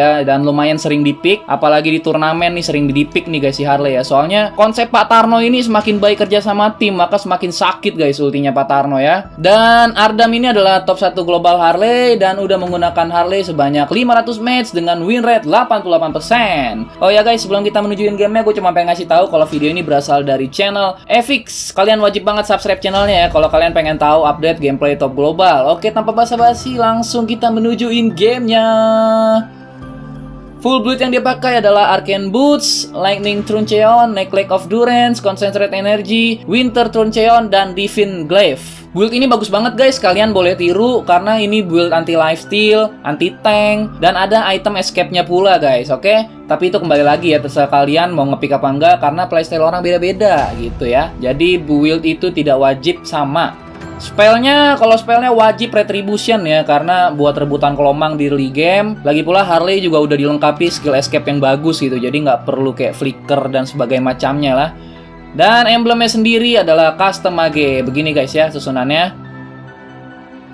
ya, dan lumayan sering di-pick, apalagi di turnamen nih sering di-pick nih guys si Harley ya. Soalnya konsep Pak Tarno ini semakin baik kerja sama tim, maka semakin sakit guys ultinya Pak Tarno ya. Dan Ardam ini adalah top 1 global Harley dan udah menggunakan Harley sebanyak 500 match dengan win rate 88%. Oh ya guys, sebelum kita menujuin gamenya, gue cuma pengen ngasih tahu kalau video ini berasal dari channel FX. Kalian wajib banget subscribe channelnya ya kalau kalian pengen tahu update gameplay top global. Oke, tanpa basa-basi langsung kita menujuin gamenya. Full build yang dia pakai adalah Arcane Boots, Lightning Truncheon, Necklace of Durance, Concentrate Energy, Winter Truncheon, dan Divine Glaive. Build ini bagus banget guys, kalian boleh tiru karena ini build anti lifesteal, anti tank, dan ada item escape-nya pula guys, oke? Tapi itu kembali lagi ya, terserah kalian mau ngepick apa enggak karena playstyle orang beda-beda gitu ya. Jadi build itu tidak wajib sama. Spellnya, kalau spellnya wajib Retribution ya, karena buat rebutan kelomang di early game. Lagi pula Harley juga udah dilengkapi skill escape yang bagus gitu, jadi nggak perlu kayak flicker dan sebagainya macamnya lah. Dan emblemnya sendiri adalah custom mage. Begini guys ya susunannya.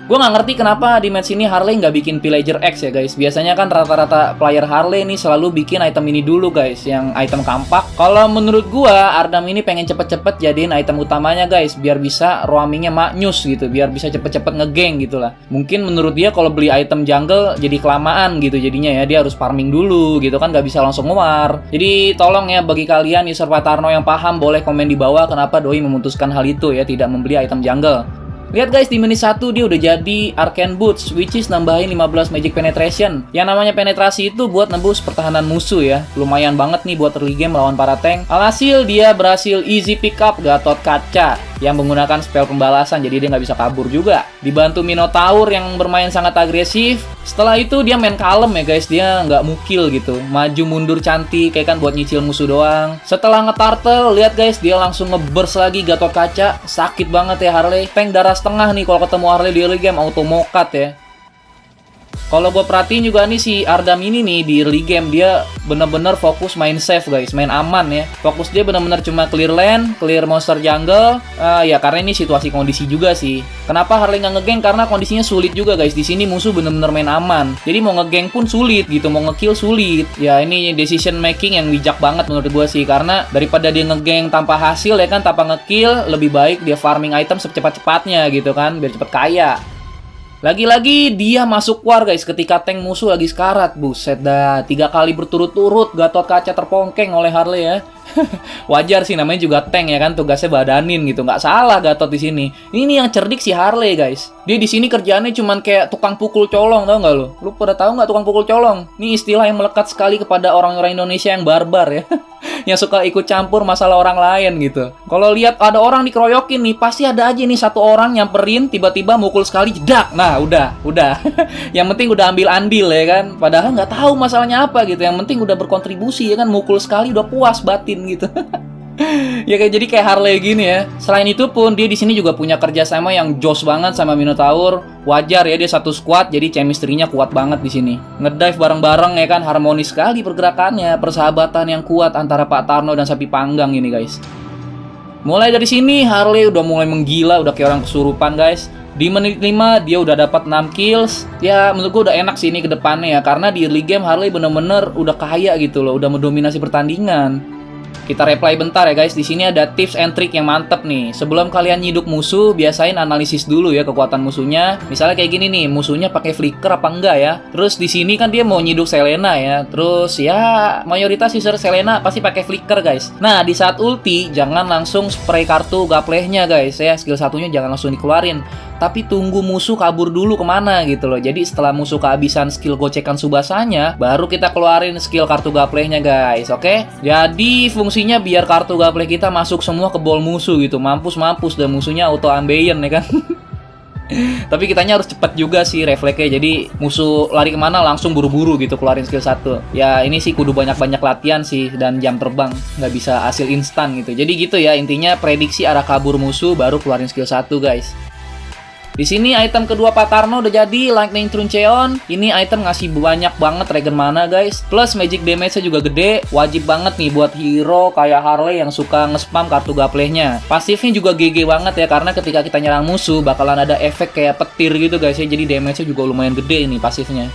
Gue nggak ngerti kenapa di match ini Harley nggak bikin Pillager X ya guys. Biasanya kan rata-rata player Harley nih selalu bikin item ini dulu guys, yang item kampak. Kalau menurut gue, Ardam ini pengen cepet-cepet jadiin item utamanya guys, biar bisa roamingnya maknyus gitu, biar bisa cepet-cepet ngegeng gitu lah. Mungkin menurut dia kalau beli item jungle jadi kelamaan gitu jadinya ya, dia harus farming dulu gitu kan, nggak bisa langsung nge-war. Jadi tolong ya bagi kalian user Pak Tarno yang paham, boleh komen di bawah kenapa Doi memutuskan hal itu ya, tidak membeli item jungle. Lihat guys, di menit 1 dia udah jadi Arcane Boots, which is nambahin 15 Magic Penetration. Yang namanya penetrasi itu buat nembus pertahanan musuh ya. Lumayan banget nih buat early game lawan para tank. Alhasil dia berhasil easy pick up Gatot Kaca yang menggunakan spell pembalasan, jadi dia nggak bisa kabur juga. Dibantu Minotaur yang bermain sangat agresif. Setelah itu dia main kalem ya guys, dia nggak mukil gitu. Maju mundur cantik, kayak kan buat nyicil musuh doang. Setelah nge-turtle, lihat guys, dia langsung nge-burst lagi Gatot Kaca. Sakit banget ya Harley. Tank darah setengah nih kalau ketemu Harley di early game, auto mokat ya. Kalau gue perhatiin juga nih si Ardam ini nih di early game dia bener-bener fokus main safe guys, main aman ya. Fokus dia bener-bener cuma clear lane, clear monster jungle. Ya karena ini situasi kondisi juga sih. Kenapa Harley nggak ngegeng? Karena kondisinya sulit juga guys. Di sini musuh bener-bener main aman. Jadi mau ngegeng pun sulit gitu, mau ngekill sulit. Ya ini decision making yang bijak banget menurut gue sih. Karena daripada dia ngegeng tanpa hasil ya kan, tanpa ngekill, lebih baik dia farming item secepat-cepatnya gitu kan, biar cepet kaya. Lagi-lagi dia masuk war guys ketika tank musuh lagi sekarat. Buset dah, 3 kali berturut-turut Gatot Kaca terpongkeng oleh Harley ya. Wajar sih, namanya juga tank ya kan, tugasnya badanin gitu. Nggak salah Gatot di sini. Ini yang cerdik si Harley guys. Dia di sini kerjaannya cuman kayak tukang pukul colong, tau nggak lo? Lu pada tahu nggak tukang pukul colong? Ini istilah yang melekat sekali kepada orang-orang Indonesia yang barbar ya. Yang suka ikut campur masalah orang lain gitu. Kalau lihat ada orang dikeroyokin nih, pasti ada aja nih satu orang nyamperin, tiba-tiba mukul sekali, jedak. Nah, udah. Yang penting udah ambil andil ya kan. Padahal nggak tahu masalahnya apa gitu. Yang penting udah berkontribusi ya kan, mukul sekali udah puas batin gitu. Ya kayak jadi kayak Harley gini ya. Selain itu pun dia di sini juga punya kerjasama yang joss banget sama Minotaur. Wajar ya, dia satu squad jadi chemistry-nya kuat banget di sini. Ngedive bareng-bareng ya kan, harmonis sekali pergerakannya. Persahabatan yang kuat antara Pak Tarno dan sapi panggang ini guys. Mulai dari sini Harley udah mulai menggila, udah kayak orang kesurupan guys. Di menit 5 dia udah dapat 6 kills. Ya menurut gue udah enak sih ini ke depannya ya, karena di early game Harley bener-bener udah kaya gitu loh, udah mendominasi pertandingan. Kita reply bentar ya guys. Di sini ada tips and trick yang mantep nih. Sebelum kalian nyiduk musuh, biasain analisis dulu ya kekuatan musuhnya. Misalnya kayak gini nih, musuhnya pakai flicker apa enggak ya. Terus di sini kan dia mau nyiduk Selena ya. Terus ya mayoritas user Selena pasti pakai flicker guys. Nah, di saat ulti jangan langsung spray kartu gaplehnya guys ya. Skill satunya jangan langsung dikeluarin, tapi tunggu musuh kabur dulu kemana gitu loh. Jadi setelah musuh kehabisan skill gocekan Subasanya, baru kita keluarin skill kartu gaplehnya guys, oke? Jadi fungsinya biar kartu gapleh kita masuk semua ke ball musuh gitu. Mampus dan musuhnya auto ambeien ya kan. Tapi kitanya harus cepet juga sih refleksnya. Jadi musuh lari kemana langsung buru-buru gitu keluarin skill 1. Ya ini sih kudu banyak-banyak latihan sih dan jam terbang. Nggak bisa hasil instan gitu. Jadi gitu ya, intinya prediksi arah kabur musuh baru keluarin skill 1 guys. Di sini item kedua Pak Tarno udah jadi, Lightning Truncheon. Ini item ngasih banyak banget regen mana guys. Plus magic damage-nya juga gede. Wajib banget nih buat hero kayak Harley yang suka nge-spam kartu gaplehnya. Pasifnya juga GG banget ya, karena ketika kita nyerang musuh bakalan ada efek kayak petir gitu guys ya. Jadi damage-nya juga lumayan gede ini pasifnya.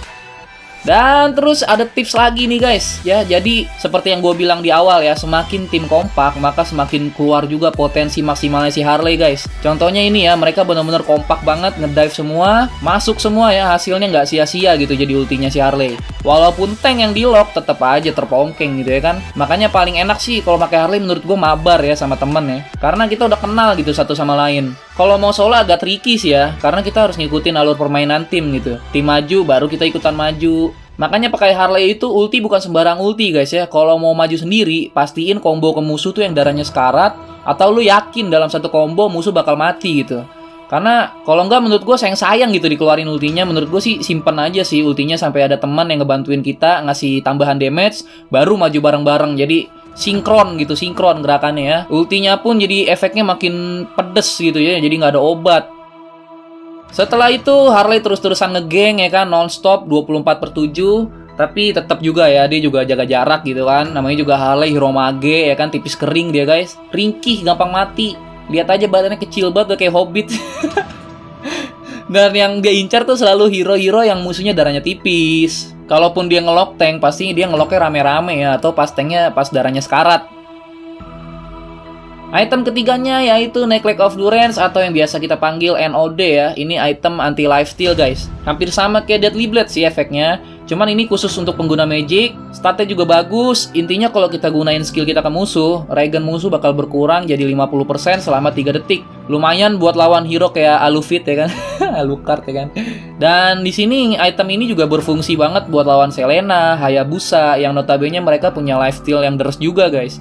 Dan terus ada tips lagi nih guys ya. Jadi seperti yang gue bilang di awal ya, semakin tim kompak maka semakin keluar juga potensi maksimalnya si Harley guys. Contohnya ini ya, mereka benar-benar kompak banget, ngedive semua, masuk semua ya, hasilnya nggak sia-sia gitu jadi ultinya si Harley. Walaupun tank yang di lock tetap aja terpongkeng gitu ya kan. Makanya paling enak sih kalau pakai Harley menurut gue mabar ya sama temen ya, karena kita udah kenal gitu satu sama lain. Kalau mau solo agak tricky sih ya, karena kita harus ngikutin alur permainan tim gitu. Tim maju baru kita ikutan maju. Makanya pakai Harley itu ulti bukan sembarang ulti guys ya. Kalau mau maju sendiri, pastiin combo ke musuh tuh yang darahnya sekarat, atau lu yakin dalam satu combo musuh bakal mati gitu. Karena kalau enggak menurut gue sayang gitu dikeluarin ultinya. Menurut gue sih simpen aja sih ultinya sampai ada teman yang ngebantuin kita ngasih tambahan damage, baru maju bareng-bareng. Jadi sinkron gitu, sinkron gerakannya ya. Ultinya pun jadi efeknya makin pedes gitu ya, jadi nggak ada obat. Setelah itu Harley terus-terusan ngegeng ya kan, non-stop 24/7. Tapi tetap juga ya, dia juga jaga jarak gitu kan. Namanya juga Harley hero mage ya kan, tipis kering dia guys. Ringkih, gampang mati. Lihat aja badannya kecil banget, udah kayak hobbit. Dan yang dia incar tuh selalu hero-hero yang musuhnya darahnya tipis. Kalaupun dia ngelock tank, pasti dia ngelocknya rame-rame ya, atau pas tanknya pas darahnya sekarat. Item ketiganya yaitu Necklace of Durance atau yang biasa kita panggil NOD ya. Ini item anti lifesteal guys. Hampir sama kayak Deadly Blade sih efeknya. Cuman ini khusus untuk pengguna magic. Statnya juga bagus. Intinya kalau kita gunain skill kita ke musuh, regen musuh bakal berkurang jadi 50% selama 3 detik. Lumayan buat lawan hero kayak Alucard ya kan. Alucard ya kan. Dan di sini item ini juga berfungsi banget buat lawan Selena, Hayabusa yang notabene mereka punya lifesteal yang deres juga guys.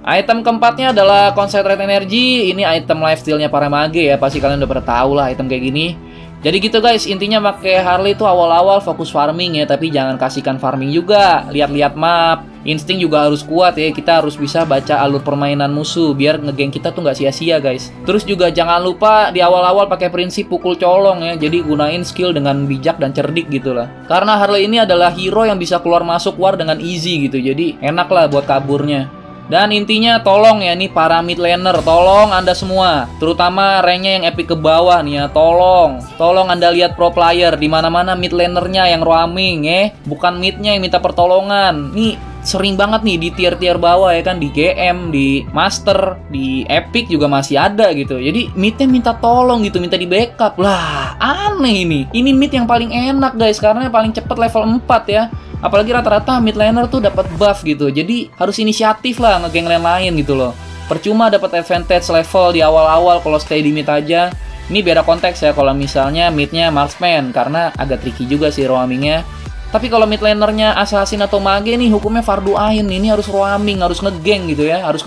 Item keempatnya adalah Concentrate Energy. Ini item lifesteal-nya para mage ya. Pasti kalian udah pada tahu lah item kayak gini. Jadi gitu guys, intinya pakai Harley itu awal-awal fokus farming ya, tapi jangan kasihkan farming juga. Lihat-lihat map. Insting juga harus kuat ya. Kita harus bisa baca alur permainan musuh biar ngegeng kita tuh nggak sia-sia guys. Terus juga jangan lupa di awal-awal pakai prinsip pukul colong ya. Jadi gunain skill dengan bijak dan cerdik gitu lah. Karena Harley ini adalah hero yang bisa keluar masuk war dengan easy gitu. Jadi enak lah buat kaburnya. Dan intinya tolong ya nih para mid laner, tolong Anda semua, terutama ranknya yang epic ke bawah nih ya, tolong Anda lihat pro player di mana-mana mid lanernya yang roaming ya, bukan midnya yang minta pertolongan. Nih sering banget nih di tier-tier bawah ya kan, di GM, di Master, di Epic juga masih ada gitu. Jadi midnya minta tolong gitu, minta di backup. Lah, aneh ini. Ini mid yang paling enak guys, karena paling cepet level 4 ya. Apalagi rata-rata mid laner tuh dapat buff gitu. Jadi harus inisiatif lah ngegeng lane lain gitu loh. Percuma dapat advantage level di awal-awal kalau stay di mid aja. Ini beda konteks ya kalau misalnya midnya marksman, karena agak tricky juga sih roamingnya. Tapi kalau mid lanernya assassin atau mage nih hukumnya fardu ain. Ini harus roaming, harus ngegeng gitu ya. Harus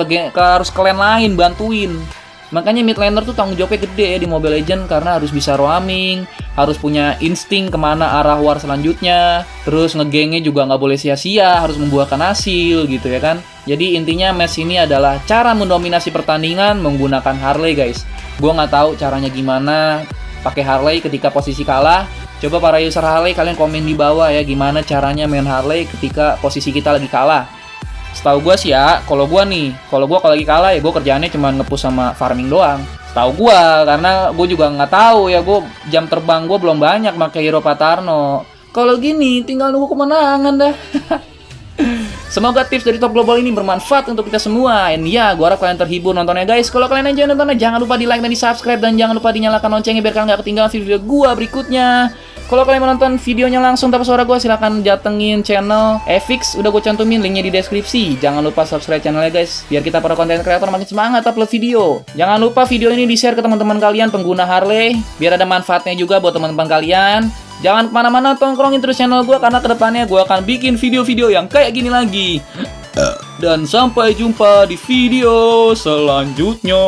ke lane lain bantuin. Makanya mid laner tuh tanggung jawabnya gede ya di Mobile Legends, karena harus bisa roaming, harus punya insting kemana arah war selanjutnya, terus ngegengnya juga nggak boleh sia-sia, harus membuahkan hasil gitu ya kan. Jadi intinya match ini adalah cara mendominasi pertandingan menggunakan Harley guys. Gua nggak tahu caranya gimana pakai Harley ketika posisi kalah. Coba para user Harley kalian komen di bawah ya gimana caranya main Harley ketika posisi kita lagi kalah. Setahu gue sih ya, kalau gue kalau lagi kalah ya gue kerjaannya cuma nge-push sama farming doang. Setahu gue, karena gue juga nggak tahu ya, gue jam terbang gue belum banyak pakai hero Patarno. Kalau gini tinggal nunggu kemenangan dah. Semoga tips dari Top Global ini bermanfaat untuk kita semua. And ya, gue harap kalian terhibur nontonnya guys. Kalau kalian enjoy nontonnya, jangan lupa di like dan di subscribe, dan jangan lupa dinyalakan loncengnya biar kalian gak ketinggalan video gue berikutnya. Kalau kalian mau nonton videonya langsung tanpa suara gue, silahkan datengin channel FX. Udah gue cantumin linknya di deskripsi. Jangan lupa subscribe channelnya guys, biar kita para konten kreator makin semangat upload video. Jangan lupa video ini di-share ke teman-teman kalian pengguna Harley, biar ada manfaatnya juga buat teman-teman kalian. Jangan kemana-mana, tongkrongin terus channel gue, karena kedepannya gue akan bikin video-video yang kayak gini lagi. Dan sampai jumpa di video selanjutnya.